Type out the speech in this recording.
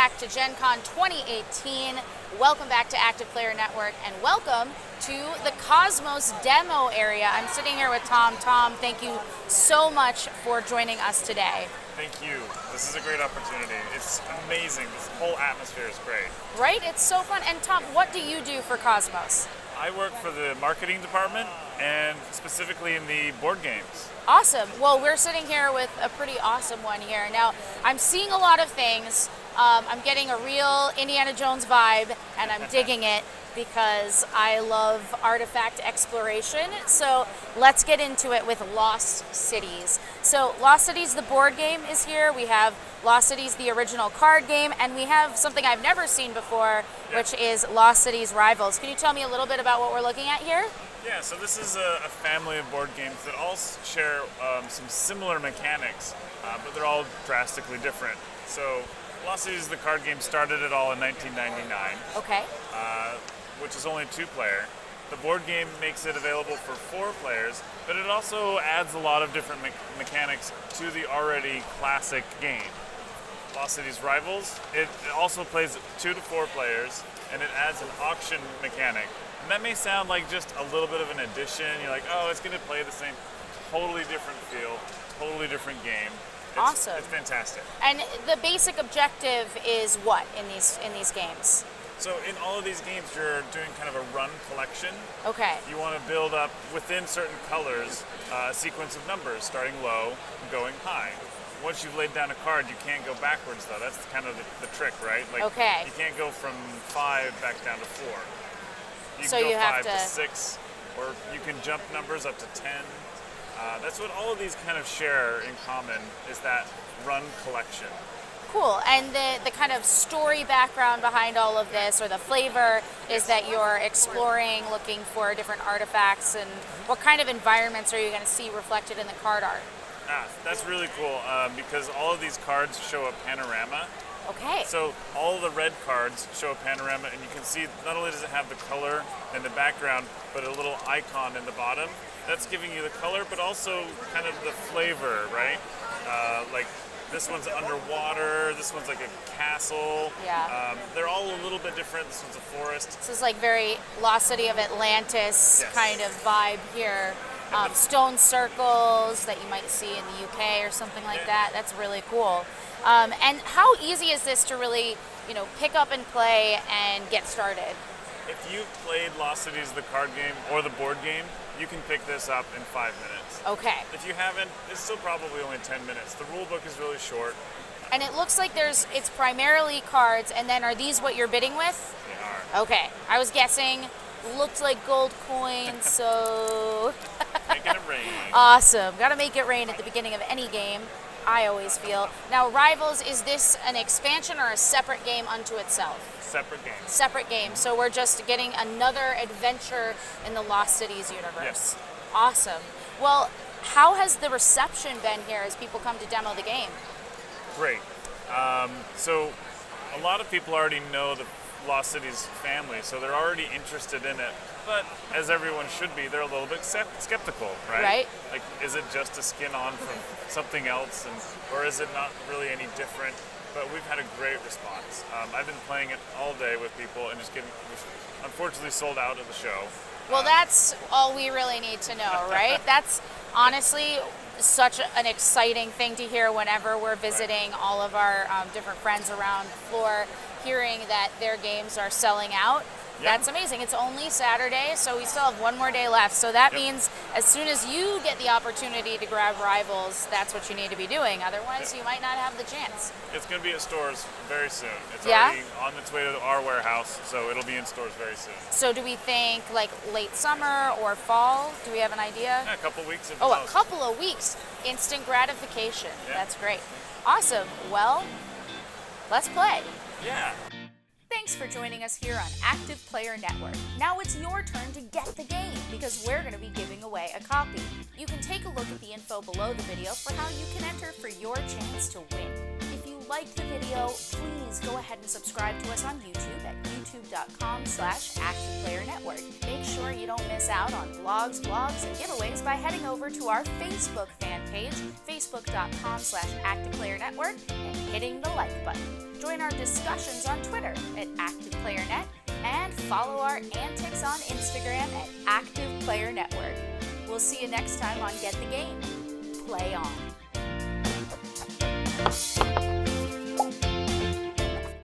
back to Gen Con 2018. Welcome back to Active Player Network, and welcome to the Kosmos demo area. I'm sitting here with Tom. Tom, thank you so much for joining us today. Thank you. This is a great opportunity. It's amazing. This whole atmosphere is great. Right? It's so fun. And Tom, what do you do for Kosmos? I work for the marketing department and specifically in the board games. Awesome. Well, we're sitting here with a pretty awesome one here. Now, I'm seeing a lot of things. I'm getting a real Indiana Jones vibe, and I'm digging it because I love artifact exploration. So let's get into it with Lost Cities. So Lost Cities, the board game, is here. We have Lost Cities, the original card game, and we have something I've never seen before, which is Lost Cities Rivals. Can you tell me a little bit about what we're looking at here? Yeah, so this is a family of board games that all share some similar mechanics, but they're all drastically different. So Lost Cities, the card game, started it all in 1999. Okay. Which is only 2-player. The board game makes it available for 4 players, but it also adds a lot of different mechanics to the already classic game. Lost Cities Rivals, it also plays 2 to 4 players, and it adds an auction mechanic. And that may sound like just a little bit of an addition. You're like, oh, it's going to play the same. Totally different feel, totally different game. Awesome. It's fantastic. And the basic objective is what in these games? So in all of these games, you're doing kind of a run collection. Okay. You want to build up within certain colors a sequence of numbers, starting low and going high. Once you've laid down a card, you can't go backwards, though. That's kind of the trick, right? Like, okay. You can't go from 5 back down to 4. You so can go you have 5 to 6, or you can jump numbers up to 10. That's what all of these kind of share in common, is that run collection. Cool. And the kind of story background behind all of this, or the flavor, is that you're exploring, looking for different artifacts, and what kind of environments are you going to see reflected in the card art? That's really cool because all of these cards show a panorama. Okay. So all the red cards show a panorama, and you can see not only does it have the color in the background, but a little icon in the bottom. That's giving you the color, but also kind of the flavor, right? Like this one's underwater, this one's like a castle. Yeah. They're all a little bit different. This one's a forest. This is like very Lost City of Atlantis kind of vibe here. Stone circles that you might see in the UK or something like that. That's really cool. And how easy is this to really, pick up and play and get started? If you've played Lost Cities, the card game, or the board game, you can pick this up in 5 minutes. Okay. If you haven't, it's still probably only 10 minutes. The rule book is really short. And it looks like it's primarily cards, and then are these what you're bidding with? They are. Okay. I was guessing. Looked like gold coins, so... Making it rain. Awesome. Got to make it rain at the beginning of any game, I always feel. Now, Rivals, is this an expansion or a separate game unto itself? Separate game. Separate game. So we're just getting another adventure in the Lost Cities universe. Yes. Awesome. Well, how has the reception been here as people come to demo the game? Great. So a lot of people already know the Lost Cities family, so they're already interested in it. But as everyone should be, they're a little bit skeptical, right? Right. Like, is it just a skin on from something else, or is it not really any different? But we've had a great response. I've been playing it all day with people and we've unfortunately sold out at the show. Well, that's all we really need to know, right? That's honestly such an exciting thing to hear whenever we're visiting all of our different friends around the floor, hearing that their games are selling out. That's amazing. It's only Saturday, so we still have one more day left. So that means as soon as you get the opportunity to grab Rivals, that's what you need to be doing. Otherwise, you might not have the chance. It's going to be at stores very soon. It's already on its way to our warehouse, so it'll be in stores very soon. So do we think like late summer or fall? Do we have an idea? Yeah, a couple weeks. Oh, a couple of weeks. Instant gratification. Yeah. That's great. Awesome. Well, let's play. Yeah. Thanks for joining us here on Active Player Network. Now it's your turn to get the game because we're going to be giving away a copy. You can take a look at the info below the video for how you can enter for your chance to win. If you liked the video, please go ahead and subscribe to us on YouTube at youtube.com/ActivePlayerNetwork. Make sure you don't miss out on blogs, vlogs, and giveaways by heading over to our Facebook fan page, facebook.com/ActivePlayerNetwork, and hitting the like button. Join our discussions on Twitter at ActivePlayerNet, and follow our antics on Instagram at ActivePlayerNetwork. We'll see you next time on Get the Game. Play on.